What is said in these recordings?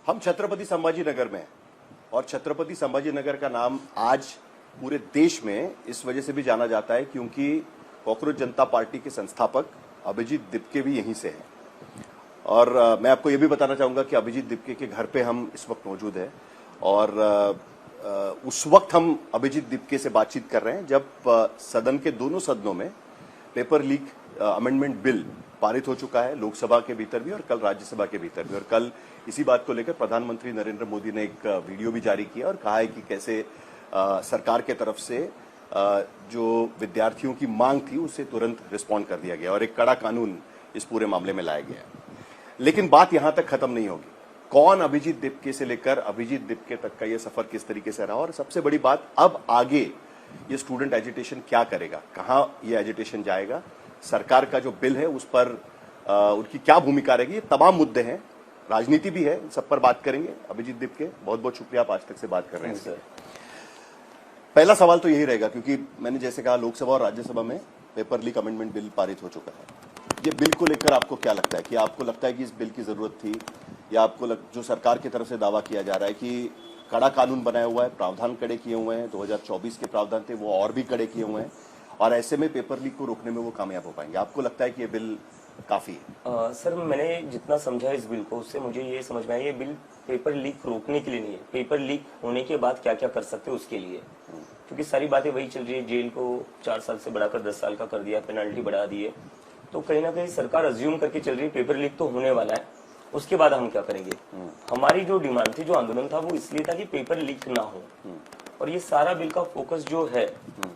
हम छत्रपति संभाजी नगर में हैं और छत्रपति संभाजी नगर का नाम आज पूरे देश में इस वजह से भी जाना जाता है क्योंकि कॉकरोच जनता पार्टी के संस्थापक अभिजीत दिपके भी यहीं से हैं। और मैं आपको ये भी बताना चाहूंगा कि अभिजीत दिपके के घर पे हम इस वक्त मौजूद हैं और उस वक्त हम अभिजीत दिपके से बातचीत कर रहे हैं जब सदन के दोनों सदनों में पेपर लीक अमेंडमेंट बिल पारित हो चुका है, लोकसभा के भीतर भी और कल राज्यसभा के भीतर भी। और कल इसी बात को लेकर प्रधानमंत्री नरेंद्र मोदी ने एक वीडियो भी जारी किया और कहा है कि कैसे सरकार के तरफ से जो विद्यार्थियों की मांग थी उससे तुरंत रिस्पॉन्ड कर दिया गया और एक कड़ा कानून इस पूरे मामले में लाया गया। लेकिन बात यहां तक खत्म नहीं होगी। कौन अभिजीत दिपके से लेकर अभिजीत दिपके तक का यह सफर किस तरीके से रहा और सबसे बड़ी बात अब आगे ये स्टूडेंट एजिटेशन क्या करेगा, कहां ये एजिटेशन जाएगा, सरकार का जो बिल है उस पर उनकी क्या भूमिका रहेगी, ये तमाम मुद्दे हैं, राजनीति भी है, सब पर बात करेंगे। अभिजीत दिपके बहुत बहुत शुक्रिया, आप आज तक से बात कर रहे हैं सर। पहला सवाल तो यही रहेगा क्योंकि मैंने जैसे कहा लोकसभा और राज्यसभा में पेपर लीक अमेंडमेंट बिल पारित हो चुका है। ये बिल को लेकर आपको क्या लगता है कि आपको लगता है कि इस बिल की जरूरत थी या आपको जो सरकार की तरफ से दावा किया जा रहा है कि कड़ा कानून बनाया हुआ है, प्रावधान कड़े किए हुए हैं, 2024 के प्रावधान थे वो और भी कड़े किए हुए हैं और ऐसे में पेपर लीक को रोकने में वो कामयाब हो पाएंगे, आपको लगता है कि ये बिल काफी है? सर मैंने जितना समझा इस बिल को उससे मुझे ये समझ में आया ये बिल पेपर लीक रोकने के लिए नहीं है, पेपर लीक होने के बाद क्या क्या कर सकते हैं उसके लिए। क्योंकि सारी बातें वही चल रही है, जेल को 4 साल से बढ़ाकर 10 साल का कर दिया, पेनल्टी बढ़ा दी है, तो कहीं ना कहीं सरकार अज्यूम करके चल रही है पेपर लीक तो होने वाला है, उसके बाद हम क्या करेंगे। हमारी जो डिमांड थी, जो आंदोलन था वो इसलिए था कि पेपर लीक ना हो और ये सारा बिल का फोकस जो है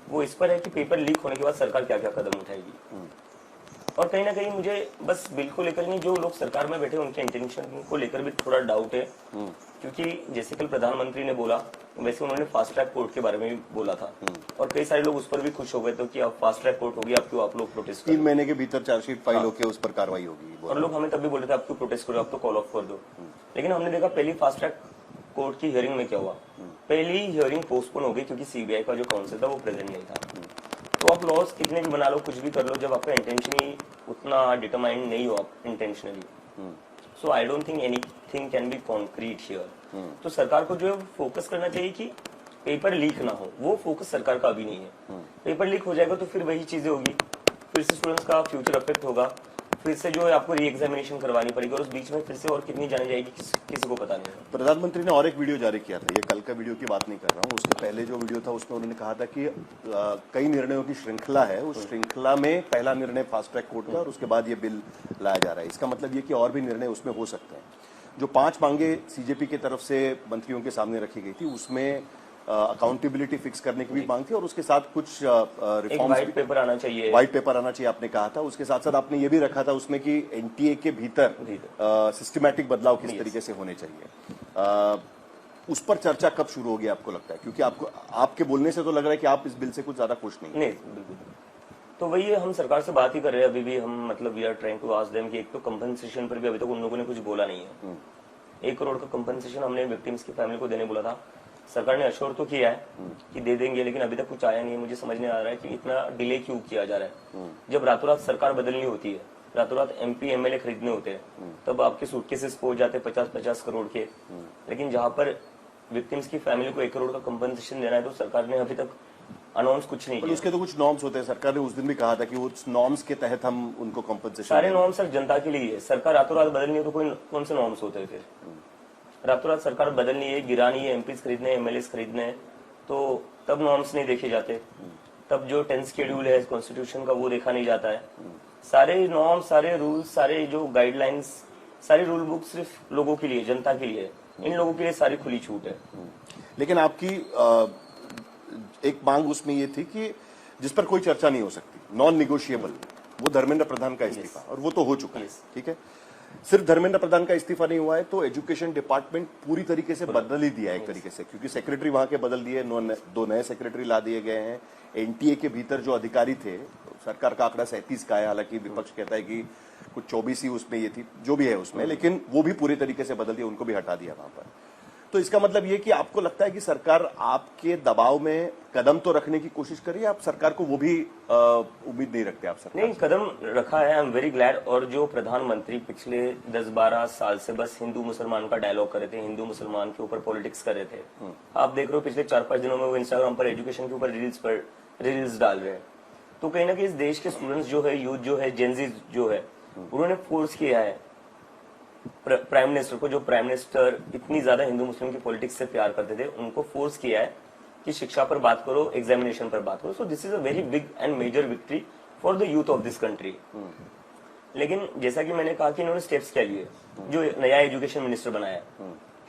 वो इस पर है कि पेपर लीक होने के बाद सरकार क्या क्या कदम उठाएगी। और कहीं ना कहीं मुझे बस बिल को लेकर नहीं, जो लोग सरकार में बैठे उनके इंटेंशन को लेकर भी थोड़ा डाउट है क्योंकि जैसे कल प्रधानमंत्री ने बोला वैसे उन्होंने फास्ट ट्रैक कोर्ट के बारे में भी बोला था और कई सारे लोग उस पर भी खुश हो गए थे कि अब फास्ट ट्रैक कोर्ट होगी, अब क्यों आप लोग प्रोटेस्ट 3 महीने के भीतर चार्जशीट फाइल होकर उस पर कार्रवाई होगी और लोग हमें तब भी बोले थे आप क्यों प्रोटेस्ट करो, आप तो कॉल ऑफ कर दो। लेकिन हमने देखा पहली फास्ट ट्रैक कोर्ट की हियरिंग में क्या हुआ, पहली हियरिंग पोस्टपोन हो गई क्योंकि सीबीआई का जो काउंसिल था वो प्रेजेंट नहीं था। तो आप लॉस कितने भी बना लो, कुछ भी कर लो, जब आपका इंटेंशन ही उतना डिटरमाइंड नहीं हो आप intentionally, so I don't think anything can be concrete here. तो सरकार को जो है फोकस करना चाहिए कि पेपर लीक ना हो, वो फोकस सरकार का अभी नहीं है। पेपर लीक हो जाएगा तो फिर वही चीजें होगी, फिर से स्टूडेंट्स का फ्यूचर अफेक्ट होगा, फिर से जो है आपको री एग्जामिनेशन करवानी पड़ेगी और उस बीच में फिर से और कितनी जानी जाएगी किसी को पता नहीं है। प्रधानमंत्री ने और एक वीडियो जारी किया था, ये कल का वीडियो की बात नहीं कर रहा हूँ, उसके पहले जो वीडियो था उसमें उन्होंने कहा था कि कई निर्णयों की श्रृंखला है, उस श्रृंखला में पहला निर्णय फास्ट ट्रैक कोर्ट का और उसके बाद ये बिल लाया जा रहा है। इसका मतलब ये कि और भी निर्णय उसमें हो सकते हैं। जो 5 मांगे सीजेपी की तरफ से मंत्रियों के सामने रखी गई थी उसमें अकाउंटेबिलिटी फिक्स करने की भी मांग थी और उसके साथ कुछ रिफॉर्म्स, व्हाइट पेपर आना चाहिए, व्हाइट पेपर आना चाहिए आपने कहा था। उसके साथ साथ आपने ये भी रखा था उसमें कि एनटीए के भीतर सिस्टमैटिक बदलाव किस तरीके से होने चाहिए। उस पर चर्चा कब शुरू होगी आपको लगता है, क्योंकि आपको आपके बोलने से तो लग रहा है कि आप इस बिल से कुछ ज्यादा खुश नहीं। बिल्कुल। तो वही हम सरकार से बात ही कर रहे हैं अभी भी, हम मतलब we are trying to ask them कि एक तो कंपनसेशन पर भी अभी तक उन लोगों ने कुछ बोला नहीं है। 1 करोड़ का कंपनसेशन हमने विक्टिम्स की फैमिली को देने बोला था, सरकार ने अश्योर तो किया है कि दे देंगे, लेकिन अभी तक कुछ आया नहीं है। मुझे समझ नहीं आ रहा है कि इतना डिले क्यों किया जा रहा है। जब रातों रात सरकार बदलनी होती है, रातों रात एमपी एमएलए खरीदने होते हैं, तब आपके सूटकेसेस पहुंच जाते हैं 50-50 करोड़ के। लेकिन जहां पर विक्टिम्स की फैमिली को 1 करोड़ का कंपनसेशन देना है तो सरकार ने अभी तक अनाउंस कुछ नहीं किया। उसके तो कुछ नॉर्म्स होते हैं, सरकार ने उस दिन भी कहा था कि उस नॉर्म्स के तहत हम उनको कंपनसेशन। सारे नॉर्म्स सर जनता के लिए है, सरकार रातों रात बदलनी है तो कौन से नॉर्म्स होते हैं फिर? रातों रात सरकार बदलनी है, गिरानी है, एमपीज खरीदने, एमएलएस खरीदने हैं, तो तब नॉर्म्स नहीं देखे जाते, तब जो 10th शेड्यूल है कॉन्स्टिट्यूशन का वो देखा नहीं जाता है। सारे नॉर्म, सारे रूल्स, सारे जो गाइडलाइंस, सारी रूल बुक सिर्फ लोगों के लिए, जनता के लिए, इन लोगों के लिए सारी खुली छूट है। लेकिन आपकी एक मांग उसमें ये थी कि जिस पर कोई चर्चा नहीं हो सकती, नॉन निगोशिएबल, वो धर्मेंद्र प्रधान का इस्तीफा, और वो तो हो चुका है। ठीक है, सिर्फ धर्मेंद्र प्रधान का इस्तीफा नहीं हुआ है तो एजुकेशन डिपार्टमेंट पूरी तरीके से बदल ही दिया है एक तरीके से, क्योंकि सेक्रेटरी वहां के बदल दिए, 2 नए सेक्रेटरी ला दिए गए हैं। एनटीए के भीतर जो अधिकारी थे, सरकार का आंकड़ा 37 का है, हालांकि विपक्ष कहता है कि कुछ 24 ही उसमें ये थी, जो भी है उसमें, लेकिन वो भी पूरी तरीके से बदल दिया, उनको भी हटा दिया वहां पर। तो इसका मतलब ये कि आपको लगता है कि सरकार आपके दबाव में कदम तो रखने की कोशिश कर रही है, आप सरकार को वो भी उम्मीद नहीं रखते आप सरकार नहीं, कदम रखा है, आई एम वेरी ग्लैड। और जो प्रधानमंत्री पिछले 10-12 साल से बस हिंदू मुसलमान का डायलॉग कर रहे थे, हिंदू मुसलमान के ऊपर पॉलिटिक्स कर रहे थे, आप देख रहे हो पिछले 4-5 दिनों में वो इंस्टाग्राम पर एजुकेशन के ऊपर रील्स डाल रहे हैं। तो कहीं ना कहीं इस देश के स्टूडेंट्स जो है, यूथ जो है, जेनजी जो है, उन्होंने फोर्स किया है प्राइम मिनिस्टर को, जो प्राइम मिनिस्टर इतनी ज्यादा हिंदू मुस्लिम की पॉलिटिक्स से प्यार करते थे, उनको फोर्स किया है कि शिक्षा पर बात करो, एग्जामिनेशन पर बात करो। So this is a very big and major victory for the youth of this country. लेकिन जैसा कि मैंने कहा कि इन्होंने स्टेप्स क्या लिए, जो नया एजुकेशन मिनिस्टर बनाया,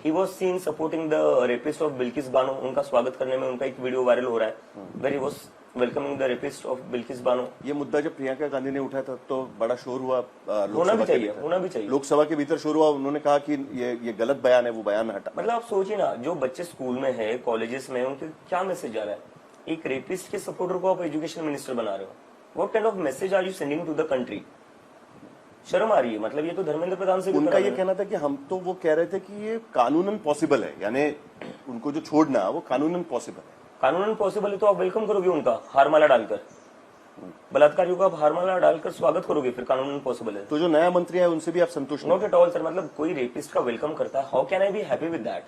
he was seen supporting the rapist of Bilkis Bano. उनका स्वागत करने में उनका एक वीडियो वायरल हो रहा है, where he was welcoming the rapist of Bilkis Bano. ये मुद्दा जब प्रियंका गांधी ने उठाया था तो बड़ा शोर हुआ, होना भी चाहिए। लोकसभा के भीतर शोर हुआ, उन्होंने कहा कि ये गलत बयान है, वो बयान हटा। मतलब आप सोचिए ना, जो बच्चे स्कूल में है, कॉलेजेस में, उनके क्या मैसेज जा रहा है? एक रेपिस्ट के सपोर्टर को आप एजुकेशन मिनिस्टर बना रहे हो, what kind of message are you sending to the country? शर्म आ रही है। मतलब ये तो धर्मेंद्र प्रधान से भी उनका ये कहना था कि हम तो वो कह रहे थे कि ये कानूनन पॉसिबल है, यानी उनको जो छोड़ना वो कानूनन पॉसिबल है। कानूनन पॉसिबल है तो आप वेलकम करोगे उनका, हारमाला डालकर, बलात्कारियों का आप हारमाला डालकर स्वागत करोगे, फिर कानूनन पॉसिबल है। तो जो नया मंत्री है उनसे भी आप संतुष्ट? Not at all sir. मतलब कोई रेपिस्ट का वेलकम करता है, how can I be happy with that?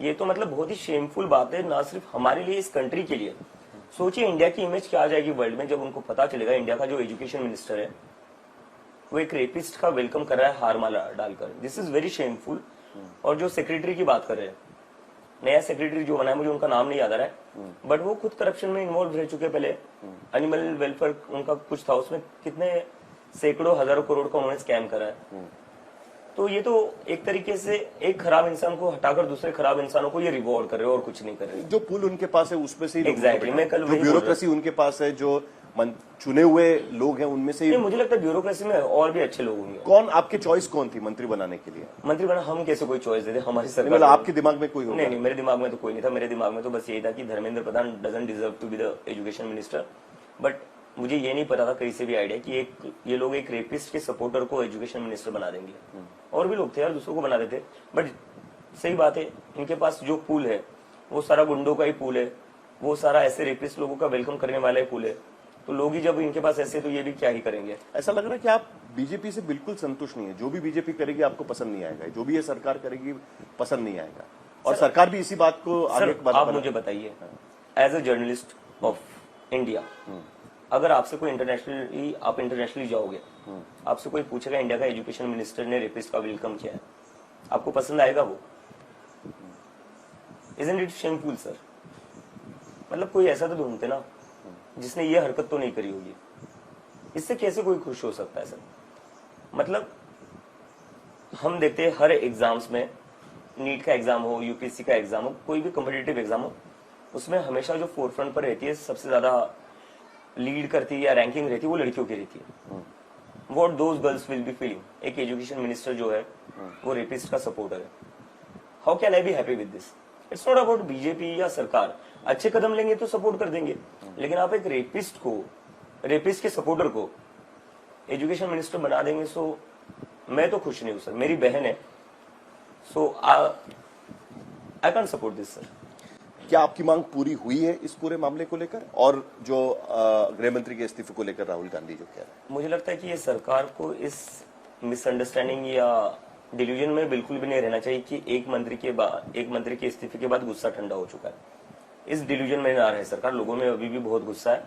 ये तो मतलब बहुत ही शेमफुल बात है, ना सिर्फ हमारे लिए, इस कंट्री के लिए। सोचिए इंडिया की इमेज क्या आ जाएगी वर्ल्ड में, जब उनको पता चलेगा इंडिया का जो एजुकेशन मिनिस्टर है वो एक रेपिस्ट का वेलकम कर रहा है हारमाला डालकर। This is very shameful. और जो सेक्रेटरी की बात कर रहे हैं, नया सेक्रेटरी जो बना है, मुझे उनका नाम नहीं याद आ रहा है, बट वो खुद करप्शन में इन्वॉल्व रह चुके पहले। एनिमल वेलफेयर उनका कुछ था, उसमें कितने सैकड़ों हजारों करोड़ का उन्होंने स्कैम करा है। तो ये तो एक तरीके से एक खराब इंसान को हटाकर दूसरे खराब इंसानों को ये रिवॉर्ड कर रहे हो और कुछ नहीं कर रहे। जो पुल उनके पास है उसमें से ही एग्जैक्टली, मैं कल जो ब्यूरोक्रेसी उनके पास है, जो चुने हुए लोग हैं उनमें से ही। मुझे लगता है ब्यूरोक्रेसी में और भी अच्छे लोग होंगे। कौन आपकी चॉइस कौन थी मंत्री बनाने के लिए? मंत्री बना हम कैसे कोई चॉइस देते? हमारी सरकार। मतलब आपके दिमाग में कोई होगा? नहीं, मेरे दिमाग में तो कोई नहीं था। मेरे दिमाग में तो बस यही था कि Dharmendra Pradhan doesn't deserve to be the education minister. But मुझे ये नहीं पता था कहीं से भी आइडिया कि ये लोग एक रेपिस्ट के सपोर्टर को एजुकेशन मिनिस्टर बना देंगे। और भी लोग थे यार, दूसरों को बना देते। बट सही बात है, इनके पास जो पूल है वो सारा गुंडों का ही पूल है, वो सारा ऐसे रेपिस्ट लोगों का वेलकम करने वाला ही पूल है। तो लोग ही जब इनके पास ऐसे, तो ये भी क्या ही करेंगे। ऐसा लग रहा है कि आप बीजेपी से बिल्कुल संतुष्ट नहीं है। जो भी बीजेपी करेगी आपको पसंद नहीं आएगा, जो भी ये सरकार करेगी पसंद नहीं आएगा, और सरकार भी इसी बात को आगे आप मुझे बताइए, as a journalist of India, अगर आपसे कोई इंटरनेशनली जाओगे, आपसे कोई पूछेगा इंडिया का एजुकेशन मिनिस्टर ने रेपिस्ट का वेलकम किया है, आपको पसंद आएगा वो? Isn't it shameful sir? मतलब कोई ऐसा तो ढूंढते ना जिसने ये हरकत तो नहीं करी होगी। इससे कैसे कोई खुश हो सकता है सर? मतलब हम देखते हैं हर एग्जाम्स में, नीट का एग्जाम हो, यूपीएससी का एग्जाम हो, कोई भी कॉम्पिटिटिव एग्जाम हो, उसमें हमेशा जो फोरफ्रंट पर रहती है, सबसे ज्यादा लीड करती है या रैंकिंग रहती है, वो लड़कियों की रहती है। What those girls will be feeling? एक एजुकेशन मिनिस्टर जो है वो रेपिस्ट का सपोर्टर है। How can I be happy with this? It's not about BJP या सरकार। अच्छे कदम लेंगे तो सपोर्ट कर देंगे, लेकिन आप एक रेपिस्ट के सपोर्टर को एजुकेशन मिनिस्टर बना देंगे, सो मैं तो खुश नहीं हूं सर। मेरी बहन है, so I can support this sir. क्या आपकी मांग पूरी हुई है इस पूरे मामले को लेकर, और जो गृह मंत्री के इस्तीफे को लेकर राहुल गांधी जो कह रहे हैं? मुझे लगता है कि ये सरकार को इस मिसअंडरस्टैंडिंग या डिल्यूजन में बिल्कुल भी नहीं रहना चाहिए कि एक मंत्री के इस्तीफे के बाद गुस्सा ठंडा हो चुका है। इस डिल्यूजन में ना रहे सरकार। लोगों में अभी भी बहुत गुस्सा है,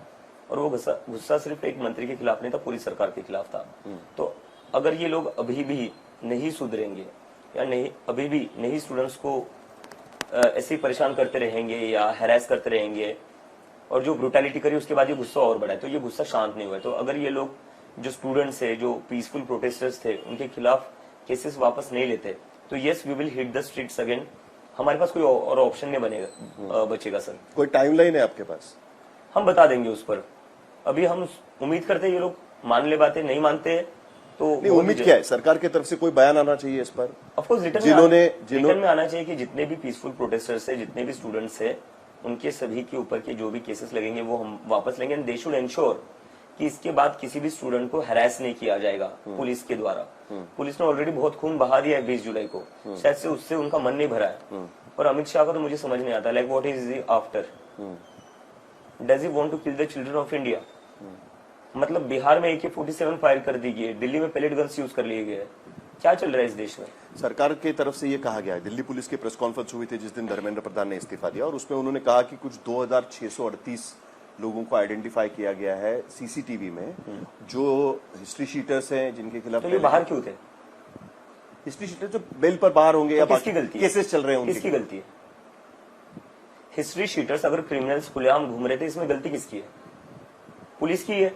और वो गुस्सा सिर्फ एक मंत्री के खिलाफ नहीं था, पूरी सरकार के खिलाफ था। तो अगर ये लोग अभी भी नहीं सुधरेंगे, या अभी भी नहीं स्टूडेंट्स को ऐसे ही परेशान करते रहेंगे या हैरेस करते रहेंगे, और जो ब्रुटैलिटी करी उसके बाद ये गुस्सा और बढ़ा है, तो ये गुस्सा शांत नहीं हुआ है। तो अगर ये लोग, जो स्टूडेंट्स है, जो पीसफुल प्रोटेस्टर्स थे, उनके खिलाफ केसेस वापस नहीं लेते, तो yes we will hit the streets again. हमारे पास कोई और ऑप्शन नहीं बचेगा सर। कोई टाइमलाइन है आपके पास? हम बता देंगे उस पर। अभी हम उम्मीद करते हैं ये लोग मान ले बातें, नहीं मानते तो उम्मीद क्या है? सरकार की तरफ से कोई बयान आना चाहिए इस पर? ऑफकोर्स रिटर्न में आना चाहिए कि जितने भी पीसफुल प्रोटेस्टर्स है, जितने भी स्टूडेंट्स है, उनके सभी के ऊपर के जो भी केसेस लगेंगे वो हम वापस लेंगे। एंड दे शुड एंश्योर कि इसके बाद किसी भी स्टूडेंट को हैरेस नहीं किया जाएगा पुलिस के द्वारा। पुलिस ने ऑलरेडी बहुत खून बहा दिया है 20 जुलाई को, शायद से उससे उनका मन नहीं भरा है। और अमित शाह का तो मुझे समझ नहीं आता, like what is after, does he want to kill the children of India? मतलब बिहार में AK-47 फायर कर दी गई है, दिल्ली में पेलेट गन्स यूज कर लिए गए, क्या चल रहा है इस देश में? सरकार की तरफ से ये कहा गया है, दिल्ली पुलिस की प्रेस कॉन्फ्रेंस हुई थी जिस दिन धर्मेंद्र प्रधान ने इस्तीफा दिया, और उसमें उन्होंने कहा कि कुछ 2638 लोगों को आइडेंटिफाई किया गया है सीसीटीवी में, जो हिस्ट्री शीटर्स हैं जिनके खिलाफ तो ये बाहर क्यों थे? हिस्ट्री शीटर जो बेल पर बाहर होंगे या किसकी गलती है? केसेस चल रहे हैं किसकी गलती है? हिस्ट्री शीटर्स अगर क्रिमिनल्स खुलेआम घूम रहे थे, इसमें गलती किसकी है? पुलिस की है।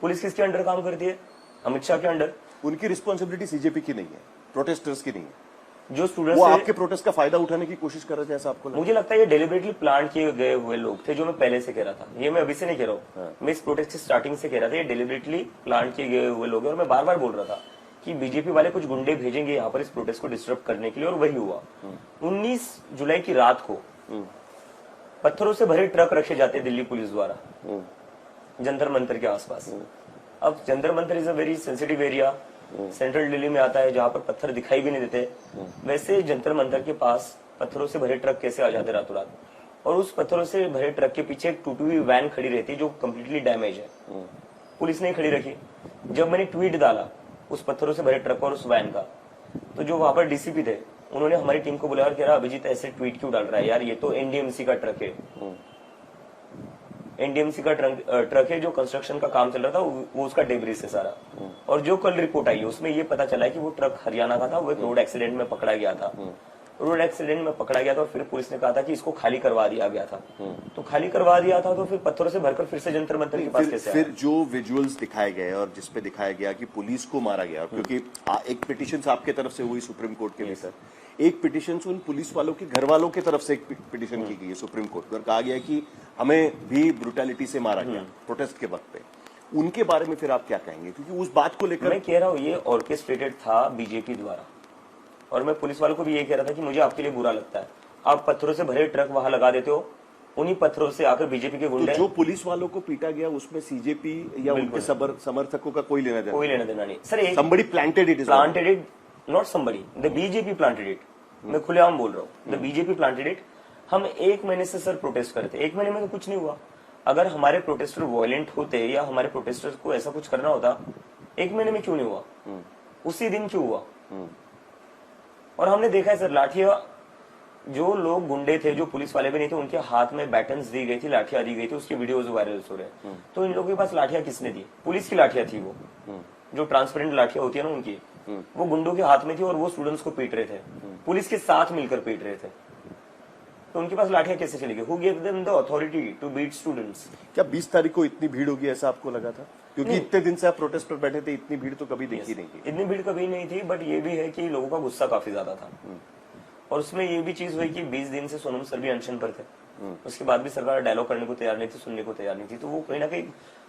पुलिस किसके अंडर काम करती है? अमित शाह के अंडर। उनकी रिस्पॉन्सिबिलिटी सीजेपी की नहीं है, प्रोटेस्टर्स की नहीं है। जो स्टूडेंट्स वो आपके प्रोटेस्ट का फायदा उठाने की कोशिश कर रहे थे, ऐसा आपको लगता है? मुझे लगता है ये डेलिबरेटली प्लान किए गए हुए लोग थे, जो मैं पहले से कह रहा था। ये मैं अभी से नहीं कह रहा हूँ, मैं इस प्रोटेस्ट की स्टार्टिंग से कह रहा था, ये डेलिबरेटली प्लान किए गए हुए लोग हैं। और मैं बार बार बोल रहा था कि बीजेपी वाले कुछ गुंडे भेजेंगे यहाँ पर इस प्रोटेस्ट को डिस्टर्ब करने के लिए, और वही हुआ। 19 जुलाई की रात को पत्थरों से भरे ट्रक रखे जाते दिल्ली पुलिस द्वारा जंतर मंतर के आसपास। अब Jantar Mantar is a very sensitive area, central Delhi में आता है, जहां पर पत्थर दिखाई भी नहीं देते। वैसे जंतर मंतर के पास पत्थरों से भरे ट्रक कैसे आ जाते रातों रात? और उस पत्थरों से भरे ट्रक के पीछे एक टूटी हुई वैन खड़ी रहती है जो कम्प्लीटली डैमेज है, पुलिस ने खड़ी रखी। जब मैंने ट्वीट डाला उस पत्थरों से भरे ट्रक और उस वैन का, तो जो वहां पर डीसीपी थे उन्होंने हमारी टीम को बुलाया और कह रहा, अभिजीत ऐसे ट्वीट क्यों डाल रहा है यार, ये तो एनडीएमसी का ट्रक है। एनडीएमसी का ट्रक है, जो कंस्ट्रक्शन का काम चल रहा था, वो उसका डेब्रिस है सारा। और जो कल रिपोर्ट आई है उसमें ये पता चला है कि वो ट्रक हरियाणा का था, वो एक रोड एक्सीडेंट में पकड़ा गया था। रोड एक्सीडेंट में पकड़ा गया था और फिर पुलिस ने कहा था कि इसको खाली करवा दिया गया था। तो खाली करवा दिया था तो फिर पत्थरों से भरकर फिर से जंतर मंतर के पास कैसे आया? फिर जो विजुअल्स दिखाए गए और जिसपे दिखाया गया कि पुलिस को मारा गया, क्योंकि एक पिटीशन आपके तरफ से हुई सुप्रीम कोर्ट के भीतर, एक पिटीशन उन पुलिस वालों के घर वालों की तरफ से एक पिटीशन की गई है सुप्रीम कोर्ट में, और कहा गया कि हमें भी ब्रुटैलिटी से मारा गया प्रोटेस्ट के वक्त पे। उनके बारे में फिर आप क्या कहेंगे? क्योंकि उस बात को लेकर मैं कह रहा हूँ ये ऑर्केस्ट्रेटेड था बीजेपी द्वारा, और मैं पुलिस वालों को भी ये कह रहा था कि मुझे आपके लिए बुरा लगता है, आप पत्थरों से भरे ट्रक वहां लगा देते हो, उन्हीं पत्थरों से आकर बीजेपी के गुंडे। तो जो पुलिस वालों को पीटा गया उसमें सीजेपी या उनके समर्थकों का कोई लेना देना नहीं sir. somebody planted it, not somebody, the BJP planted it. मैं खुलेआम बोल रहा हूँ, द बीजेपी प्लांटेड इट। हम 1 महीने से सर प्रोटेस्ट करते, 1 महीने में तो कुछ नहीं हुआ। अगर हमारे प्रोटेस्टर वायलेंट होते या हमारे प्रोटेस्टर्स को ऐसा कुछ करना होता, 1 महीने में क्यों नहीं हुआ? उसी दिन क्यों हुआ? और हमने देखा है सर, लाठियां, जो लोग गुंडे थे, जो पुलिस वाले भी नहीं थे, उनके हाथ में बैटन्स दी गई थी, लाठियां दी गई थी, उसके वीडियोस वायरल हो रहे हैं। तो इन लोगों के पास लाठियां किसने दी? पुलिस की लाठियां थी, वो जो ट्रांसपेरेंट लाठियां होती है ना उनकी, वो गुंडों के हाथ में थी और वो स्टूडेंट्स को पीट रहे थे, पुलिस के साथ मिलकर पीट रहे थे। तो उनके पास लाठियां कैसे चली गई? Who gave them the authority to beat students? क्या 20 तारीख को इतनी भीड़ होगी ऐसा आपको लगा था? क्योंकि इतने दिन से आप प्रोटेस्ट पर बैठे थे, इतनी भीड़ तो कभी देखी नहीं थी। इतनी भीड़ कभी नहीं थी, बट ये भी है कि लोगों का गुस्सा काफी ज्यादा था। और उसमें ये भी चीज हुई कि 20 दिन से सोनम सर भी अनशन पर थे, उसके बाद भी सरकार डायलॉग करने को तैयार नहीं थी, सुनने को तैयार नहीं थी। तो वो कहीं ना कहीं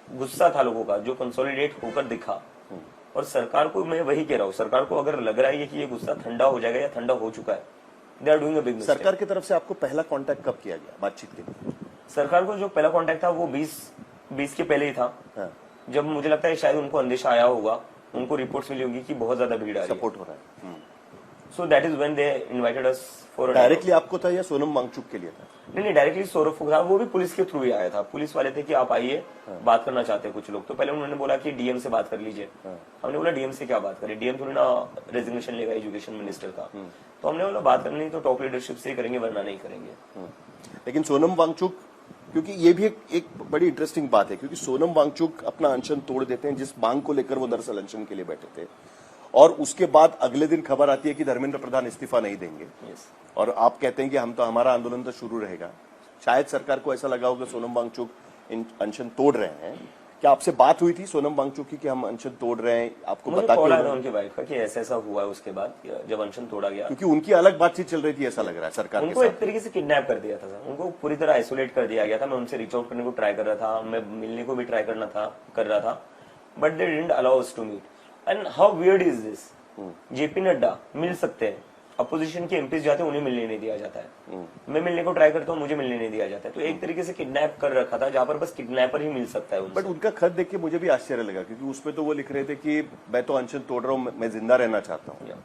गुस्सा था लोगों का, जो कंसोलिडेट होकर दिखा। और सरकार को मैं वही कह रहा हूँ, सरकार को अगर लग रहा है कि ये गुस्सा ठंडा हो जाएगा या ठंडा हो चुका है, they are doing a big mistake. सरकार की तरफ से आपको पहला कांटेक्ट कब किया गया बातचीत के लिए? सरकार को जो पहला कांटेक्ट था वो 20 के पहले ही था। हाँ। जब मुझे लगता है शायद उनको अंदेशा आया होगा, उनको रिपोर्ट्स मिली होगी कि बहुत ज्यादा भीड़ आ रही है, सपोर्ट हो रहा है। So that is when they invited us for. Directly आपको था या सोनम वांगचुक के लिए था? नहीं, डायरेक्टली सौरभ को था, वो भी पुलिस के थ्रू ही आया था। पुलिस वाले थे कि आप आइए, बात करना चाहते हैं कुछ लोग। तो पहले उन्होंने बोला कि डीएम से बात कर लीजिए। हमने बोला डीएम से क्या बात करें, डीएम थोड़ी ना रेजिग्नेशन लेगा एजुकेशन मिनिस्टर का। तो हमने बोला बात करनी तो टॉप लीडरशिप से ही करेंगे, वरना नहीं करेंगे। लेकिन सोनम वांगचुक, क्योंकि ये भी एक बड़ी इंटरेस्टिंग बात है, क्योंकि सोनम वांगचुक अपना अनशन तोड़ देते हैं, जिस मांग को लेकर वो दरअसल अनशन के लिए बैठे थे, और उसके बाद अगले दिन खबर आती है कि धर्मेंद्र प्रधान इस्तीफा नहीं देंगे। और आप कहते हैं कि हम तो, हमारा आंदोलन तो शुरू रहेगा। शायद सरकार को ऐसा लगा होगा सोनम वांगचुक अनशन तोड़ रहे हैं। क्या आपसे बात हुई थी सोनम वांगचुक की कि हम अनशन तोड़ रहे हैं, आपको बता के उनकी वाइफ का कि ऐसा ऐसा हुआ है उसके बाद जब अनशन तोड़ा गया? क्योंकि उनकी अलग बातचीत चल रही थी, ऐसा लग रहा है सरकार उनको के एक तरीके से किडनैप कर दिया था सर, उनको पूरी तरह आइसोलेट कर दिया गया था। मैं उनसे रीच आउट करने को ट्राई कर रहा था, मैं मिलने को भी ट्राई कर रहा था, but they didn't allow us to meet. And how weird is this? JP Nadda मिल सकते हैं, अपोजिशन के एमपीज जाते हैं उन्हें मिलने नहीं दिया जाता है। मैं मिलने को ट्राई करता हूँ, मुझे मिलने नहीं दिया जाता है। तो एक तरीके से किडनैप कर रखा था, जहां पर बस किडनैपर ही मिल सकता है उनसे। बट उनका खत देख के मुझे भी आश्चर्य लगा, क्योंकि उसमें तो वो लिख रहे थे कि मैं तो अनशन तोड़ रहा हूँ, मैं जिंदा रहना चाहता हूँ।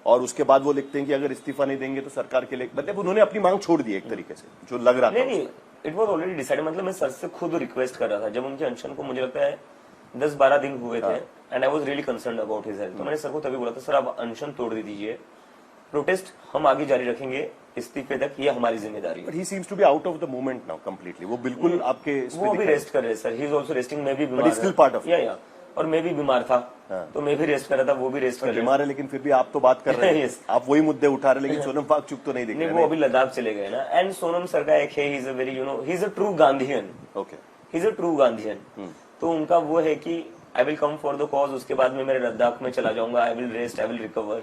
और उसके बाद वो लिखते हैं कि अगर इस्तीफा नहीं देंगे तो सरकार के लिए, मतलब उन्होंने अपनी मांग छोड़ दी एक तरीके से, जो लग रहा था। नहीं, इट वॉज ऑलरेडी डिसाइडेड। मतलब मैं सर से खुद रिक्वेस्ट कर रहा था जब उनके अनशन को मुझे लगता है 10-12 दिन हुए थे, and I was really concerned about his health. तो मैंने सर को तभी बोला था, सर आप अनशन तोड़ दीजिए, प्रोटेस्ट हम आगे जारी रखेंगे इस्तीफे तक, ये हमारी जिम्मेदारी है। But he seems to be out of the movement now completely. वो बिल्कुल आपके वो भी रेस्ट कर रहे हैं sir, he is also resting. मैं भी बीमार स्टिल पार्ट ऑफ या और मैं भी बीमार था, तो मैं भी रेस्ट कर रहा था, वो भी रेस्ट कर रहे हैं। बीमार है, लेकिन फिर भी आप तो बात कर रहे हैं। Yes. आप वही मुद्दे उठा रहे हैं, लेकिन सोनम वांगचुक तो नहीं दिख नहीं, रहे। वो अभी लद्दाख चले गए ना। एंड सोनम सर का एक है, he is a very he is a true Gandhian. Okay, he is a true Gandhian. तो उनका वो है कि I will come for the cause, उसके बाद में मेरे लद्दाख में चला जाऊंगा, I will rest, I will recover.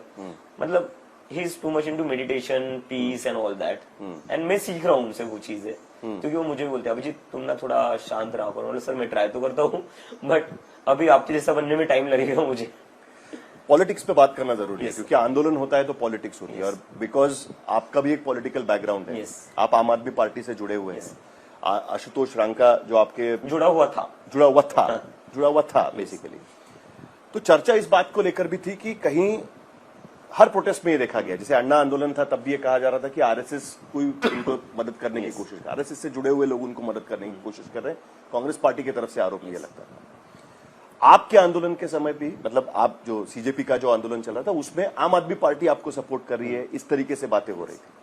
मतलब he is too much into meditation, peace and all that. And मैं सीख रहा हूँ उनसे वो चीजें, क्योंकि वो मुझे बोलते हैं अभिजीत तुम ना थोड़ा शांत रहा करो। सर मैं ट्राई तो करता हूँ, बट अभी आपके जैसा बनने में टाइम लगेगा मुझे। पॉलिटिक्स पे बात करना जरूरी है, क्योंकि आंदोलन होता है तो पॉलिटिक्स होती है। और बिकॉज आपका भी एक पॉलिटिकल बैकग्राउंड है, आप आम आदमी पार्टी से जुड़े हुए हैं। आशुतोष रांका जो आपके जुड़ा हुआ था बेसिकली। तो चर्चा इस बात को लेकर भी थी कि कहीं हर प्रोटेस्ट में ये देखा गया, जैसे अन्ना आंदोलन था तब भी ये कहा जा रहा था कि आरएसएस कोई उनको मदद करने की कोशिश कर, आरएसएस से जुड़े हुए लोग उनको मदद करने की कोशिश कर रहे हैं। कांग्रेस पार्टी की तरफ से आरोप ये लगता था। आपके आंदोलन के समय भी, मतलब आप जो सीजेपी का जो आंदोलन चल रहा था उसमें आम आदमी पार्टी आपको सपोर्ट कर रही है, इस तरीके से बातें हो रही थी।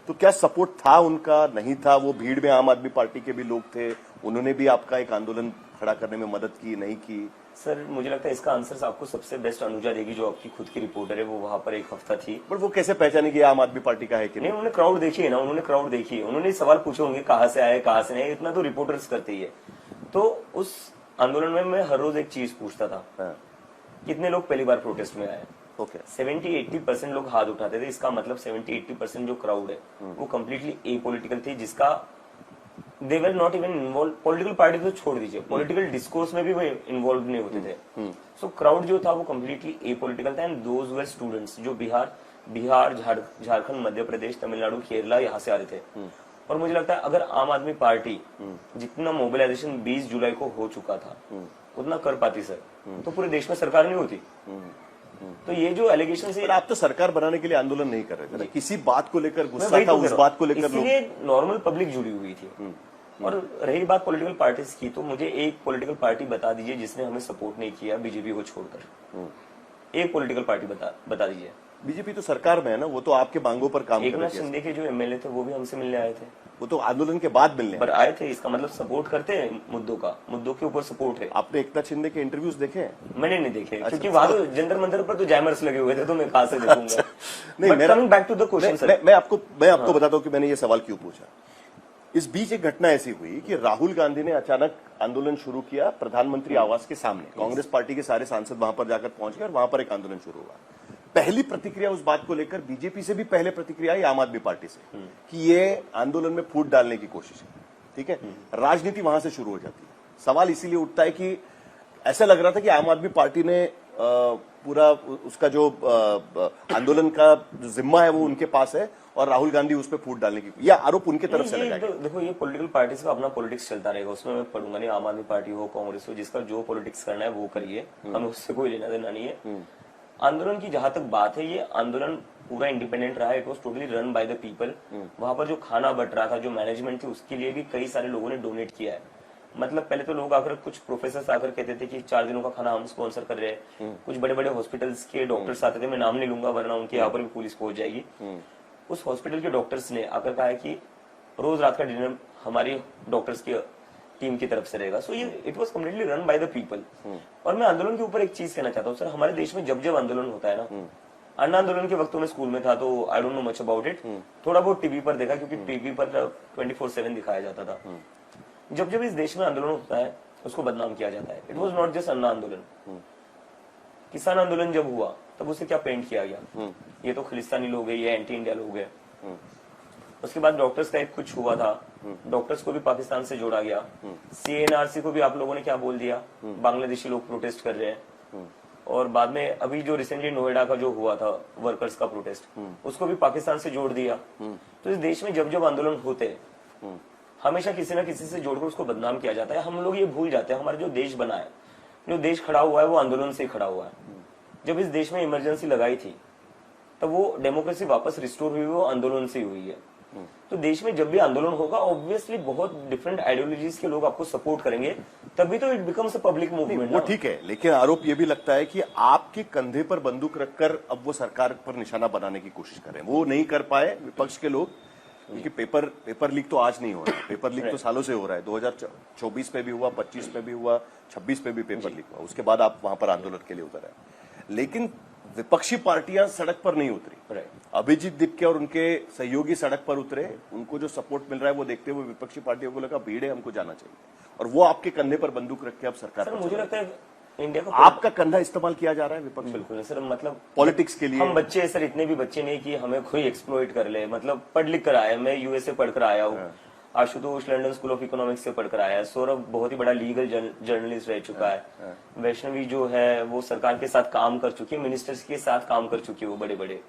तो क्या सपोर्ट था उनका, नहीं था? वो भीड़ में आम आदमी पार्टी के भी लोग थे, उन्होंने भी आपका एक आंदोलन खड़ा करने में मदद की, नहीं की? सर मुझे लगता है इसका आंसर आपको सबसे बेस्ट अनुजा देगी, जो आपकी खुद की रिपोर्टर है। वो वहां पर एक हफ्ता थी। बट वो कैसे पहचाने कि आम आदमी पार्टी का है कि नहीं? उन्होंने क्राउड देखी है ना, उन्होंने क्राउड देखी है, उन्होंने सवाल पूछे होंगे कहाँ से आए कहाँ से नहीं, इतना तो रिपोर्टर्स करते ही है। तो उस आंदोलन में मैं हर रोज एक चीज पूछता था, कितने लोग पहली बार प्रोटेस्ट में आए? ओके, 70-80% लोग हाथ उठाते थे। इसका मतलब 70-80% जो क्राउड है वो कम्प्लीटली एपॉलिटिकल थी, जिसका they were not even involve. Political party तो छोड़ दीजिए, पॉलिटिकल डिस्कोर्स में भी वो इन्वॉल्व नहीं होते थे। सो क्राउड जो था वो कम्प्लीटली एपॉलिटिकल था। एंड दोज वर स्टूडेंट्स जो बिहार, झारखंड, मध्य प्रदेश, तमिलनाडु, केरला यहाँ से आ रहे थे। और मुझे लगता है अगर आम आदमी पार्टी जितना मोबिलाइजेशन 20 जुलाई को हो चुका था उतना कर पाती सर, तो पूरे देश में सरकार नहीं होती। तो ये जो एलिगेशन है, आप तो सरकार बनाने के लिए आंदोलन नहीं कर रहे थे, किसी बात को लेकर गुस्सा था, उस बात को लेकर इसलिए नॉर्मल पब्लिक जुड़ी हुई थी। और रही बात पॉलिटिकल पार्टीज की, तो मुझे एक पॉलिटिकल पार्टी बता दीजिए जिसने हमें सपोर्ट नहीं किया बीजेपी को छोड़कर। एक पॉलिटिकल पार्टी बता दीजिए। बीजेपी तो सरकार में है ना, वो तो आपके मांगों पर काम कर रही है। एकनाथ शिंदे के जो एमएलए थे वो भी हमसे मिलने आए थे। वो तो आंदोलन के बाद मिलने पर आए थे, इसका मतलब सपोर्ट करते हैं मुद्दों के ऊपर सपोर्ट है। आपने एकनाथ शिंदे के इंटरव्यूज देखे हैं? मैंने नहीं देखे, क्योंकि वहां तो जंतर मंतर पर तो जैमर्स लगे हुए थे, तो मैं कहां से देखूंगा। नहीं, मेरा coming back to the question sir, मैं आपको बताता हूं कि मैंने ये सवाल क्यों पूछा। इस बीच एक घटना ऐसी हुई कि राहुल गांधी ने अचानक आंदोलन शुरू किया प्रधानमंत्री आवास के सामने। कांग्रेस पार्टी के सारे सांसद वहां पर जाकर पहुंच गए और वहां पर एक आंदोलन शुरू हुआ। पहली प्रतिक्रिया उस बात को लेकर बीजेपी से भी पहले प्रतिक्रिया आई आम आदमी पार्टी से कि ये आंदोलन में फूट डालने की कोशिश है। ठीक है, राजनीति वहां से शुरू हो जाती है। सवाल इसीलिए उठता है कि ऐसा लग रहा था कि आम आदमी पार्टी ने पूरा उसका जो आंदोलन का जो जिम्मा है वो उनके पास है और राहुल गांधी उस पर फूट डालने की, यह आरोप उनके तरफ से लगाया। देखो ये पॉलिटिकल पार्टीज का अपना पॉलिटिक्स चलता रहेगा, उसमें मैं पढ़ूंगा नहीं। आम आदमी पार्टी हो, कांग्रेस हो, जिसका जो पॉलिटिक्स करना है वो करिए, हमें उससे कोई लेना देना नहीं है। आंदोलन की जहां तक बात है, ये आंदोलन पूरा इंडिपेंडेंट रहा, it was totally run by the people. वहां पर जो खाना बट रहा था, जो मैनेजमेंट थी, उसके लिए भी कई सारे लोगों ने डोनेट किया है। मतलब पहले तो लोग आकर, कुछ प्रोफेसर आकर कहते थे कि 4 दिनों का खाना हम स्पॉन्सर कर रहे हैं। कुछ बड़े बड़े हॉस्पिटल्स के डॉक्टर्स आते थे, मैं नाम नहीं लूंगा वरना उनके यहाँ पर भी पुलिस पहुंच जाएगी। उस हॉस्पिटल के डॉक्टर्स ने आकर कहा है कि रोज रात का डिनर हमारी डॉक्टर्स की टीम की तरफ से रहेगा। सो ये it was completely run by the people. और मैं आंदोलन के ऊपर एक चीज कहना चाहता हूँ सर, हमारे देश में जब जब आंदोलन होता है ना, अन्ना आंदोलन के वक्त में स्कूल में था तो I don't know much about it, थोड़ा बहुत टीवी पर देखा, क्योंकि टीवी पर 24/7 दिखाया जाता था। जब जब इस देश में आंदोलन होता है उसको बदनाम किया जाता है। इट वॉज नॉट जस्ट अन्ना आंदोलन। किसान आंदोलन जब हुआ तब उसे क्या पेंट किया गया, ये तो खलिस्तानी लोग है, ये एंटी इंडिया लोग है। उसके बाद डॉक्टर्स का एक कुछ हुआ था, डॉक्टर्स को भी पाकिस्तान से जोड़ा गया। CNRC को भी आप लोगों ने क्या बोल दिया, बांग्लादेशी लोग प्रोटेस्ट कर रहे हैं। और बाद में अभी जो रिसेंटली नोएडा का जो हुआ था वर्कर्स का प्रोटेस्ट, उसको भी पाकिस्तान से जोड़ दिया। तो इस देश में जब जब आंदोलन होते हैं हमेशा किसी ना किसी से जोड़कर उसको बदनाम किया जाता है। हम लोग ये भूल जाते हैं हमारा जो देश बना है, जो देश खड़ा हुआ है वो आंदोलन से खड़ा हुआ है। जब इस देश में इमरजेंसी लगाई थी तब वो डेमोक्रेसी वापस रिस्टोर हुई, वो आंदोलन से हुई है। तो देश में जब भी आंदोलन होगा ऑब्वियसली बहुत डिफरेंट आइडियोलॉजीज के लोग आपको सपोर्ट करेंगे, तभी तो it becomes a public movement. वो ठीक है, लेकिन आरोप ये भी लगता है कि आपके कंधे पर बंदूक रखकर अब वो सरकार पर निशाना बनाने की कोशिश कर रहे हैं। वो नहीं कर पाए विपक्ष के लोग, क्योंकि पेपर लीक तो आज नहीं हो रहा है, पेपर लीक तो सालों से हो रहा है। 2024 में भी हुआ, 25 में भी हुआ, 26 में भी पेपर लीक हुआ। उसके बाद आप वहां पर आंदोलन के लिए उतर आए, लेकिन विपक्षी पार्टियां सड़क पर नहीं उतरी। अभिजीत दीपके और उनके सहयोगी सड़क पर उतरे, उनको जो सपोर्ट मिल रहा है वो देखते हुए विपक्षी पार्टियों को लगा भीड़ है, हमको जाना चाहिए, और वो आपके कंधे पर बंदूक रख के अब सरकार मुझे लगता है इंडिया का आपका कंधा इस्तेमाल किया जा रहा है विपक्ष। बिल्कुल सर, मतलब पॉलिटिक्स के लिए हम बच्चे सर इतने भी बच्चे नहीं कि हमें कोई एक्सप्लॉइट कर ले। मतलब पढ़ लिख कर आया, मैं यूएसए पढ़कर आया हूँ, Ashutosh London school of economics से पढ़कर आया है, सौरभ बहुत ही बड़ा लीगल जर्नलिस्ट रह चुका है, वैष्णवी जो है वो सरकार के साथ काम कर चुकी है, मिनिस्टर्स के साथ काम कर चुकी है वो बड़े बड़े,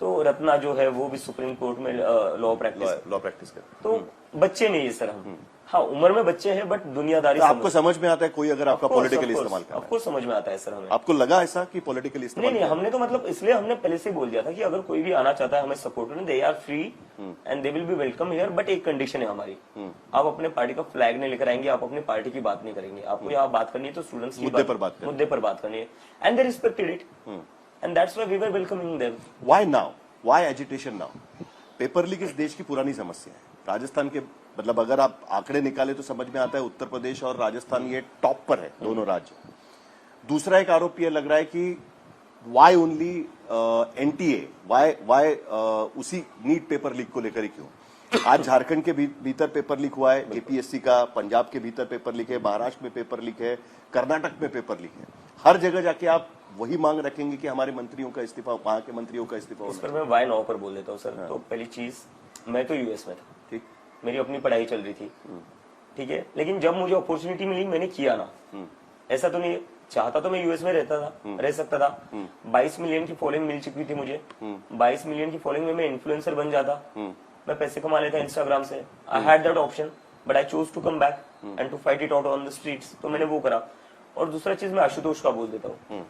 तो रत्ना जो है वो भी सुप्रीम कोर्ट में लॉ प्रैक्टिस कर। तो बच्चे नहीं है सर हम, हाँ उम्र में बच्चे हैं बट दुनियादारी आपको समझ में आता है कोई अगर आपका पॉलिटिकल इस्तेमाल कर रहा है? आपको समझ में आता है सर हमें। आपको लगा ऐसा कि पॉलिटिकल इस्तेमाल? नहीं, हमने तो मतलब इसलिए हमने पहले से बोल दिया था कि अगर कोई भी आना चाहता है हमें सपोर्ट करने, they are free and they will be welcome here, but एक कंडीशन है हमारी, आप अपने पार्टी का फ्लैग नहीं लेकर आएंगे, आप अपनी पार्टी की बात नहीं करेंगे, आपको यहाँ बात करनी है तो स्टूडेंट्स की मुद्दे पर बात करनी है, and they respected it and that's why we were welcoming them. Why now, why agitation now? Paper leak इस देश की पुरानी समस्या है। राजस्थान के मतलब अगर आप आंकड़े निकाले तो समझ में आता है उत्तर प्रदेश और राजस्थान ये टॉप पर है दोनों राज्य। दूसरा एक आरोप ये लग रहा है कि वाई ओनली एनटीए, वाई उसी नीट पेपर लीक को लेकर ही क्यों? आज झारखंड के भीतर पेपर लीक हुआ है एपीएससी का, पंजाब के भीतर पेपर लीक है, महाराष्ट्र में पेपर लीक है, कर्नाटक में पेपर लीक है। हर जगह जाके आप वही मांग रखेंगे कि हमारे मंत्रियों का इस्तीफा, वहां के मंत्रियों का इस्तीफा होना। इस पर मैं वाई नाउ पर बोल देता हूँ सर। तो पहली चीज, मैं तो यूएस में था, ठीक, मेरी अपनी पढ़ाई चल रही थी, ठीक है, लेकिन जब मुझे अपॉर्चुनिटी मिली मैंने किया ना। ऐसा तो नहीं, चाहता तो मैं यूएस में रह सकता था। 22 मिलियन की फॉलोइंग मिल चुकी थी मुझे, 22 मिलियन की फॉलोइंग में मैं इन्फ्लुएंसर बन जाता, मैं पैसे कमा लेता इंस्टाग्राम से। I had that option but I chose to come back and to fight it out on the streets, तो मैंने वो करा। और दूसरा चीज मैं आशुतोष का बोल देता हूँ।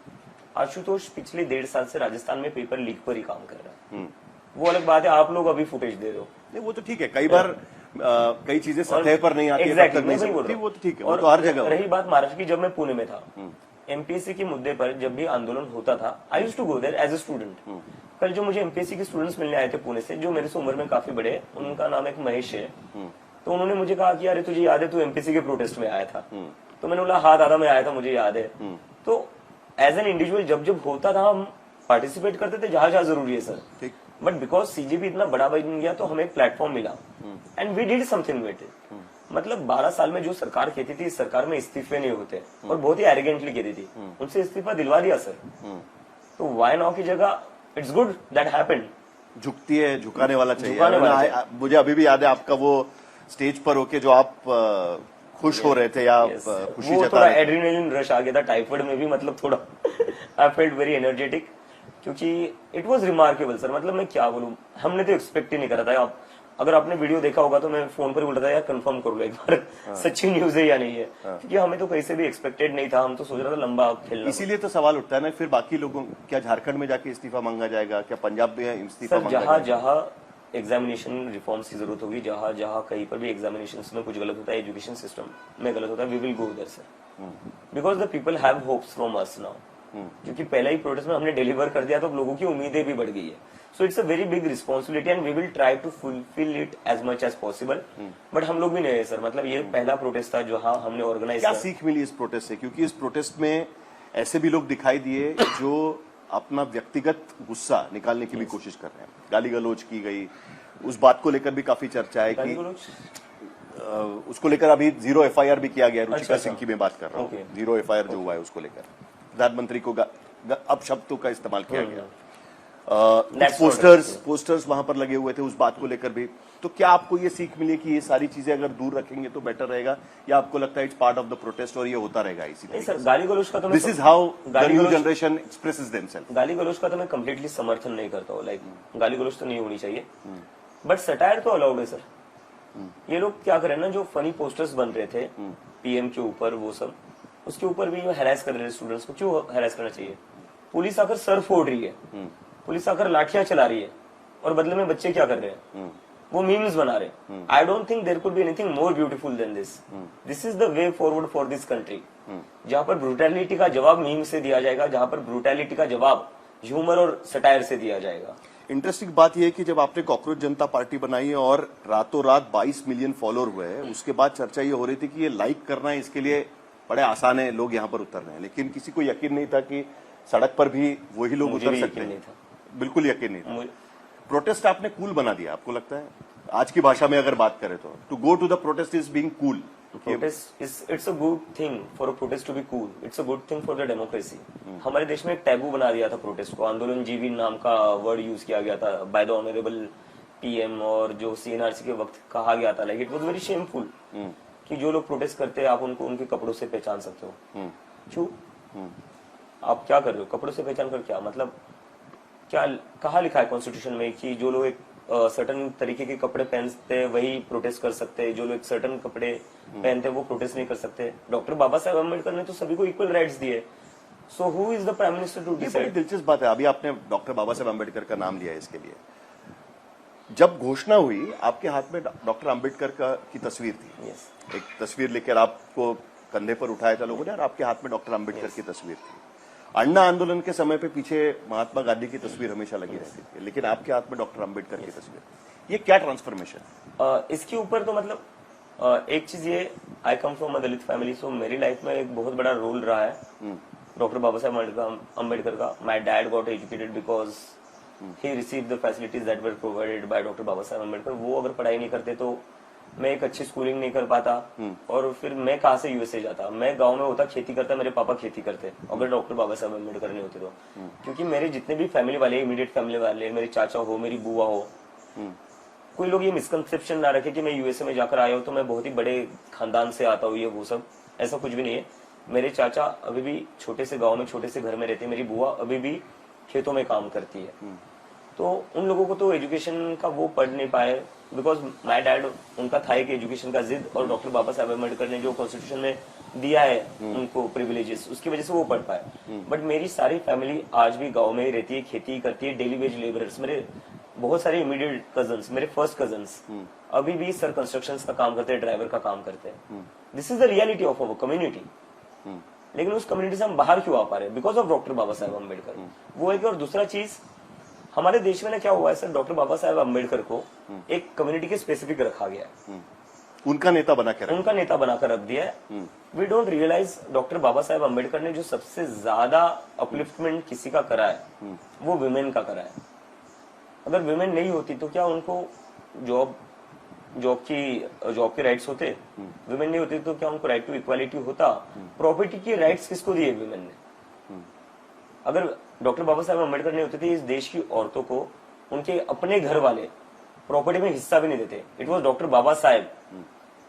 आशुतोष पिछले 1.5 साल से राजस्थान में पेपर लीक पर ही काम कर रहा है। वो अलग बात है, आप लोग अभी फुटेज दे रहे हो, नहीं वो तो ठीक है, कई बार कई चीजें सतह पर नहीं आती, वो तो ठीक है, वो तो हर जगह। रही बात महाराष्ट्र की, जब मैं पुणे में था एमपीएससी के मुद्दे पर जब भी आंदोलन होता था, I used to go there as a student. कल जो मुझे एमपीएससी के स्टूडेंट्स मिलने आए थे पुणे से, जो मेरे से उम्र में काफी बड़े, उनका नाम एक महेश है, तो उन्होंने मुझे कहा कि अरे तुझे याद है तू एमपीएससी के प्रोटेस्ट में आया था? तो मैंने बोला हाँ दादा मैं आया था, मुझे याद है। तो एज एन इंडिविजुअल जब जब होता था हम पार्टिसिपेट करते थे जहां जहां जरूरी है सर, बट बिकॉज सीजेपी इतना बड़ा बन गया तो हमें एक प्लेटफॉर्म मिला and we did something with it. मतलब 12 साल में जो सरकार कहती थी इस सरकार में इस्तीफे नहीं होते, और बहुत ही एरोगेंटली कहती थी, उनसे इस्तीफा दिलवा दिया सर। तो वाई नाउ की जगह इट्स गुड दैट हैपेंड। झुकती है, झुकाने वाला चाहिए। मुझे अभी भी याद है आपका वो स्टेज पर होके जो आप खुश हो रहे थे या खुशी वो थोड़ा एड्रेनलिन रश आ गया था टाइफाइड में भी, मतलब थोड़ा आई फेल्ट वेरी एनर्जेटिक, क्योंकि इट वाज रिमार्केबल सर। मतलब मैं क्या बोलूं, हमने तो एक्सपेक्ट ही नहीं करा था। अगर आपने वीडियो देखा होगा तो मैं फोन पर बोल रहा था यार कंफर्म कर लो एक बार सच्ची न्यूज है या नहीं है, क्योंकि हमें तो कहीं से भी एक्सपेक्टेड नहीं था। हम तो सोच रहे थे लंबा खेलना। इसीलिए तो सवाल उठता है ना फिर बाकी लोगों, क्या झारखंड में जाके इस्तीफा मांगा जाएगा, क्या पंजाब में इस्तीफा मांगा जाएगा? जहां एग्जामिनेशन रिफॉर्म्स की जरूरत होगी, जहां जहां कहीं पर भी एग्जामिनेशन में कुछ गलत होता है, एजुकेशन सिस्टम में गलत होता है, we will go there sir, because the people have hopes from us now. क्योंकि पहला ही प्रोटेस्ट में हमने डिलीवर कर दिया तो लोगों की उम्मीदें भी बढ़ गई है। So it's a very big responsibility and we will try to fulfil it as much as possible. But हम लोग भी नहीं है सर, मतलब ये पहला प्रोटेस्ट था जो हाँ हमने ऑर्गेनाइज। क्या सीख मिली इस प्रोटेस्ट से? क्योंकि इस प्रोटेस्ट में ऐसे भी लोग दिखाई दिए जो अपना व्यक्तिगत गुस्सा निकालने की भी कोशिश कर रहे हैं। गाली गलौज की गई, उस बात को लेकर भी काफी चर्चा है कि उसको लेकर अभी 0 FIR भी किया गया। रुचिका सिंह की मैं बात कर रहा हूँ, 0 FIR जो हुआ है उसको लेकर प्रधानमंत्री को अब शब्दों का इस्तेमाल किया गया। That's पोस्टर्स वहां पर लगे हुए थे उस बात को लेकर भी। तो क्या आपको ये सीख मिली कि ये सारी चीजें अगर दूर रखेंगे तो बेटर रहेगा, या आपको लगता है it's part of the protest और ये होता रहेगा इसी नहीं तरह? सर, गाली गलौज का तो this is how the new generation expresses themself. गाली गलौज का तो मैं कम्प्लीटली समर्थन नहीं करता हूँ। लाइक गाली गलौज तो नहीं होनी चाहिए, बट सटायर तो अलाउड है सर। ये लोग क्या करें ना, जो फनी पोस्टर्स बन रहे थे पीएम के ऊपर, वो सब उसके ऊपर भी हैरेस कर रहे हैं स्टूडेंट्स को। क्यों हैरेस करना चाहिए? पुलिस आकर सर फोड़ रही है, पुलिस आकर लाठियां चला रही है, और बदले में बच्चे क्या कर रहे हैं? वो मीम्स बना रहे हैं। I don't think there could be anything more beautiful than this. This is the way forward for this country, जहां पर ब्रूटैलिटी का जवाब मीम से दिया जाएगा, जहां पर ब्रूटैलिटी का जवाब ह्यूमर और सटायर से दिया जाएगा। इंटरेस्टिंग बात यह है कि जब आपने कॉकरोच जनता पार्टी बनाई और रातों रात 22 मिलियन फॉलोअर हुए, उसके बाद चर्चा ये हो रही थी कि ये लाइक करना है इसके लिए बड़े आसान है, लोग यहाँ पर उतर रहे हैं, लेकिन किसी को यकीन नहीं था कि सड़क पर भी वही लोग उतर सकते हैं। बिल्कुल यकीन नहीं था। प्रोटेस्ट आपने कूल बना दिया, आपको लगता है? आज की भाषा में अगर बात करें तो to go to the protest is being cool. Protest it's a good thing for a protest to be cool, it's a good thing for the democracy. हमारे देश में एक टैबू बना दिया था प्रोटेस्ट को, आंदोलन जीवी नाम का वर्ड यूज किया गया था बाय द ऑनरेबल पीएम, और जो सीएनआरसी के वक्त कहा गया था, like it was very shameful कि जो लोग प्रोटेस्ट करते हैं आप उनको उनके कपड़ों से पहचान सकते हो। क्यों? आप क्या कर रहे हो कपड़ों से पहचान कर? क्या मतलब, क्या कहा लिखा है कॉन्स्टिट्यूशन में कि जो लोग एक सर्टन तरीके के कपड़े पहनते हैं वही प्रोटेस्ट कर सकते हैं, जो लोग सर्टन कपड़े पहनते हैं वो प्रोटेस्ट नहीं कर सकते? डॉक्टर बाबा साहेब अम्बेडकर ने तो सभी को इक्वल राइट्स दिए। So who is the prime minister to decide? दिलचस्प बात है, अभी आपने डॉक्टर बाबा साहेब अम्बेडकर का नाम लिया है इसके लिए। जब घोषणा हुई आपके हाथ में डॉक्टर अम्बेडकर की तस्वीर थी। एक तस्वीर लेकर आपको कंधे पर उठाया था लोगों ने और आपके हाथ में डॉक्टर अम्बेडकर की तस्वीर थी। अन्ना आंदोलन के समय पे पीछे महात्मा गांधी की तस्वीर हमेशा लगी रहती थी, लेकिन आपके हाथ में डॉक्टर अम्बेडकर की तस्वीर। ये क्या ट्रांसफॉर्मेशन? इसके ऊपर तो मतलब एक चीज ये, आई come from a Dalit family, सो मेरी लाइफ में एक बहुत बड़ा रोल रहा है डॉक्टर बाबा साहेब अम्बेडकर का। My dad got educated because he received the facilities that were provided by doctor Baba Saheb Ambedkar. वो अगर पढ़ाई नहीं करते तो मैं एक अच्छी स्कूलिंग नहीं कर पाता, और फिर मैं कहाँ से यूएसए जाता? मैं गांव में होता, खेती करता, मेरे पापा खेती करते, अगर डॉक्टर बाबा साहेब अम्बेडकर नहीं होते तो। क्योंकि मेरे जितने भी फैमिली वाले, इमीडिएट फैमिली वाले, मेरे चाचा हो, मेरी बुआ हो, कोई लोग ये मिसकंसेप्शन ना रखे कि मैं यूएसए में जाकर आया हूँ तो मैं बहुत ही बड़े खानदान से आता हूँ, ये वो सब, ऐसा कुछ भी नहीं है। मेरे चाचा अभी भी छोटे से गाँव में छोटे से घर में रहते हैं, मेरी बुआ अभी भी खेतों में काम करती है। तो उन लोगों को तो एजुकेशन का वो पढ़ नहीं पाए, बिकॉज माय डैड, उनका था कि एजुकेशन का जिद, और डॉक्टर बाबा साहेब अम्बेडकर ने जो कॉन्स्टिट्यूशन में दिया है उनको प्रिविलेजेस, उसकी वजह से वो पढ़ पाए। बट मेरी सारी फैमिली आज भी गांव में ही रहती है, खेती करती है, डेली वेज लेबरर्स। मेरे बहुत सारे इमीडिएट कजन्स, मेरे फर्स्ट कजन्स अभी भी सर कंस्ट्रक्शन का काम करते हैं, ड्राइवर का काम करते हैं। This is the reality of our community. लेकिन उस कम्युनिटी से हम बाहर क्यों आ पा रहे हैं? Because of doctor Baba Saheb Ambedkar. वो एक। और दूसरा चीज, हमारे देश में ना क्या हुआ है सर, डॉक्टर बाबा साहेब अम्बेडकर को एक कम्युनिटी के स्पेसिफिक रखा गया है, उनका नेता बनाकर रख दिया है। We don't realise doctor Baba Saheb Ambedkar ने जो सबसे ज्यादा अपलिफ्टमेंट किसी का करा है वो विमेन का करा है। अगर विमेन नहीं होती तो क्या उनको जॉब के राइट्स होते? विमेन नहीं होती तो क्या उनको राइट टू इक्वालिटी होता? प्रॉपर्टी के राइट्स किसको दिए विमेन ने? अगर डॉक्टर बाबा साहेब अम्बेडकर नहीं होते थे, इस देश की औरतों को उनके अपने घर वाले प्रॉपर्टी में हिस्सा भी नहीं देते। It was doctor Baba Saheb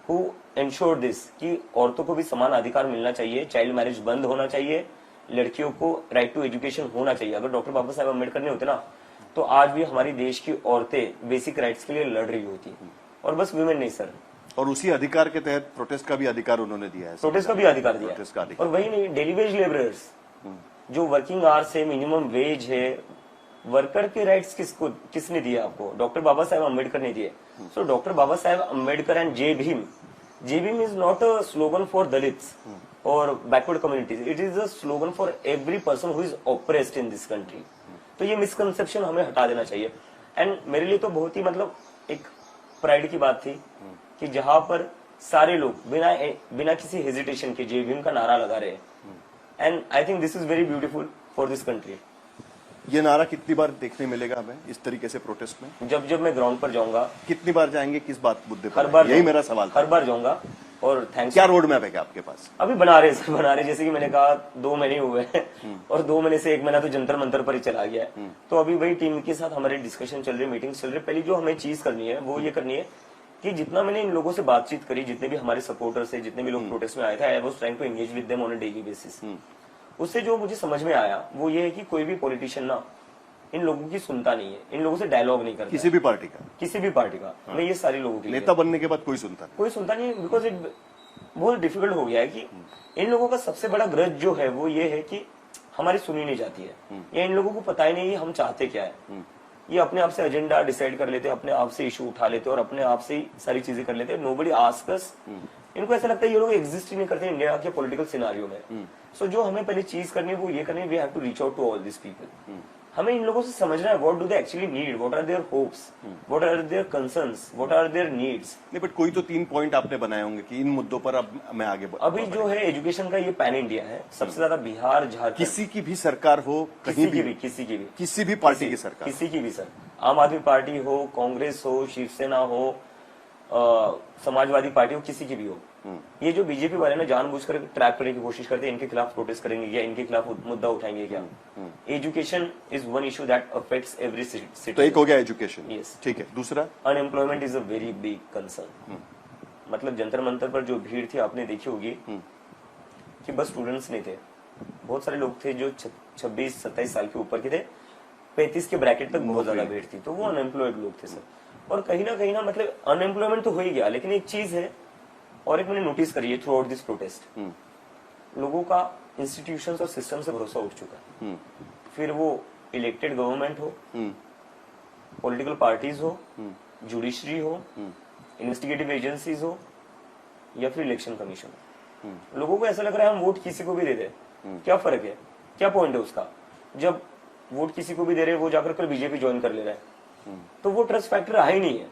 who ensured this कि औरतों को भी समान अधिकार मिलना चाहिए, चाइल्ड मैरिज बंद होना चाहिए, लड़कियों को राइट टू एजुकेशन होना चाहिए। अगर डॉक्टर बाबा साहेब अम्बेडकर नहीं होते ना, तो आज भी हमारी देश की औरतें बेसिक राइट्स के लिए लड़ रही होती। और बस वुमेन नहीं सर, और उसी अधिकार के तहत प्रोटेस्ट का भी अधिकार उन्होंने दिया है। प्रोटेस्ट का भी अधिकार दिया। और वही नहीं, डेली वेज लेबरर्स जो वर्किंग आवर्स है, मिनिमम वेज है, वर्कर के राइट्स किसने दिए आपको? डॉक्टर बाबा साहेब अम्बेडकर ने दिए। So doctor Baba Saheb Ambedkar and Jai Bhim is not a slogan for Dalits और backward communities, it is a slogan for every person who is oppressed in this country. तो ये मिसकंसेप्शन हमें हटा देना चाहिए। एंड मेरे लिए तो बहुत ही मतलब एक प्राइड की बात थी कि जहां पर सारे लोग बिना किसी हेजिटेशन के जय भीम का नारा लगा रहे हैं। And I think this is very beautiful for this country. ये नारा कितनी बार देखने मिलेगा हमें इस तरीके से प्रोटेस्ट में? जब मैं ग्राउंड पर जाऊंगा। कितनी बार जाएंगे? किस बात मुद्दे पर? हर बार, यही मेरा सवाल था। हर बार जाऊंगा। और थैंक्स। क्या रोड मैप है क्या आपके पास? अभी बना रहे सर, बना रहे, जैसे कि मैंने कहा 2 महीने हुए हैं और 2 महीने से 1 महीना तो जंतर मंतर पर ही चला गया है। तो अभी वही टीम के साथ हमारे डिस्कशन चल रही है, मीटिंग्स चल रही है। पहली जो हमें चीज करनी है वो ये करनी है कि जितना मैंने इन लोगों से बातचीत करी, जितने भी हमारे सपोर्टर्स है, जितने भी लोग प्रोटेस्ट में आए थे, I was trying to engage with them on a daily basis. उससे जो मुझे समझ में आया वो ये है कि कोई भी पॉलिटिशियन ना इन लोगों की सुनता नहीं है, इन लोगों से डायलॉग नहीं करता, किसी भी पार्टी का, किसी भी पार्टी का। मैं ये सारे लोगों के लिए, नेता बनने के बाद कोई सुनता नहीं। कोई सुनता नहीं, बिकॉज इट बहुत डिफिकल्ट हो गया है कि इन लोगों का सबसे बड़ा ग्रज जो है वो ये है कि हमारी सुनी नहीं जाती है, या इन लोगों को पता ही नहीं है हम चाहते क्या है। ये अपने आप से एजेंडा डिसाइड कर लेते हैं, अपने आप से इशू उठा लेते हैं और अपने आप से ही सारी चीजें कर लेते हैं। Nobody ask us. इनको ऐसा लगता है ये लोग एग्जिस्ट ही नहीं करते इंडिया के पॉलिटिकल सिनारियो में। सो जो हमें पहले चीज करनी है वो ये करनी है, we have to reach out to all this people. हमें इन लोगों से समझना है what do they actually need, what are their hopes, what are their concerns, what are their needs. नहीं, बट कोई तो 3 पॉइंट आपने बनाए होंगे कि इन मुद्दों पर अब मैं आगे अभी जो है एजुकेशन का ये पैन इंडिया है, सबसे ज्यादा बिहार, झारखंड, किसी की भी सरकार हो, कहीं भी, किसी भी पार्टी की सरकार, किसी की भी सर, आम आदमी पार्टी हो, कांग्रेस हो, शिवसेना हो, समाजवादी पार्टी हो, किसी की भी हो, ये जो बीजेपी वाले ना जानबूझकर ट्रैप करने की कोशिश करते हैं, इनके खिलाफ प्रोटेस्ट करेंगे क्या, इनके खिलाफ मुद्दा उठाएंगे क्या। Education is one issue that affects every city. तो एक हो गया एजुकेशन, Yes. ठीक है। दूसरा, unemployment is a very big concern. मतलब जंतर मंतर पर जो भीड़ थी आपने देखी होगी कि बस स्टूडेंट्स नहीं थे, बहुत सारे लोग थे जो 26-27 साल के ऊपर के थे, 35 के ब्रैकेट तक बहुत ज्यादा भीड़ थी, तो वो अनएम्प्लॉयड लोग थे सर। और कहीं ना मतलब अनएम्प्लॉयमेंट तो हो ही गया, लेकिन एक चीज है और एक मैंने नोटिस करी है थ्रू आउट दिस प्रोटेस्ट, लोगों का इंस्टीट्यूशंस और सिस्टम से भरोसा उठ चुका है। फिर वो इलेक्टेड गवर्नमेंट हो, पॉलिटिकल पार्टीज हो, जुडिशरी हो, इन्वेस्टिगेटिव एजेंसीज हो, या फिर इलेक्शन कमीशन हो। लोगों को ऐसा लग रहा है हम वोट किसी को भी दे दे, क्या फर्क है, क्या पॉइंट है उसका। जब वोट किसी को भी दे रहे हैं, वो जाकर कल बीजेपी ज्वाइन कर ले रहा है, तो वो ट्रस्ट फैक्टर रहा ही नहीं है।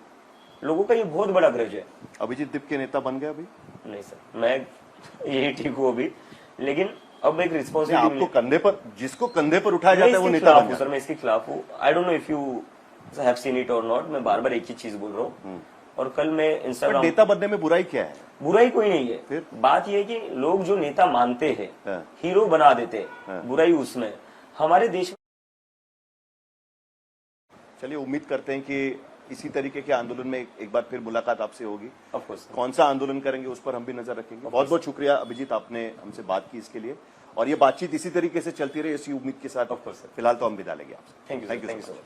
लोगों का ये बहुत बड़ा ग्रज है। अभिजीत दीप के नेता बन गए अभी? नहीं सर, मैं यही ठीक हूँ अभी, लेकिन अब एक रिस्पॉन्सिबिलिटी आपको कंधे पर, जिसको कंधे पर उठाया जाता है वो नेता बन जाता है। सर मैं इसके खिलाफ हूँ। I don't know if you have seen it और नॉट, मैं बार बार एक ही चीज बोल रहा हूँ। और कल मैं इंस्टाग्राम, नेता बनने में बुराई क्या है? बुराई कोई नहीं है। फिर? बात यह है कि लोग जो नेता मानते हैं, हीरो बना देते हैं, बुराई उसमें। हमारे देश में, चलिए उम्मीद करते हैं कि इसी तरीके के आंदोलन में एक बार फिर मुलाकात आपसे होगी। ऑफ कोर्स, कौन सा आंदोलन करेंगे उस पर हम भी नजर रखेंगे। बहुत बहुत शुक्रिया अभिजीत, आपने हमसे बात की इसके लिए, और ये बातचीत इसी तरीके से चलती रही, इसी उम्मीद के साथ। ऑफ कोर्स सर, फिलहाल तो हम विदा लेंगे आपसे। Thank you so much.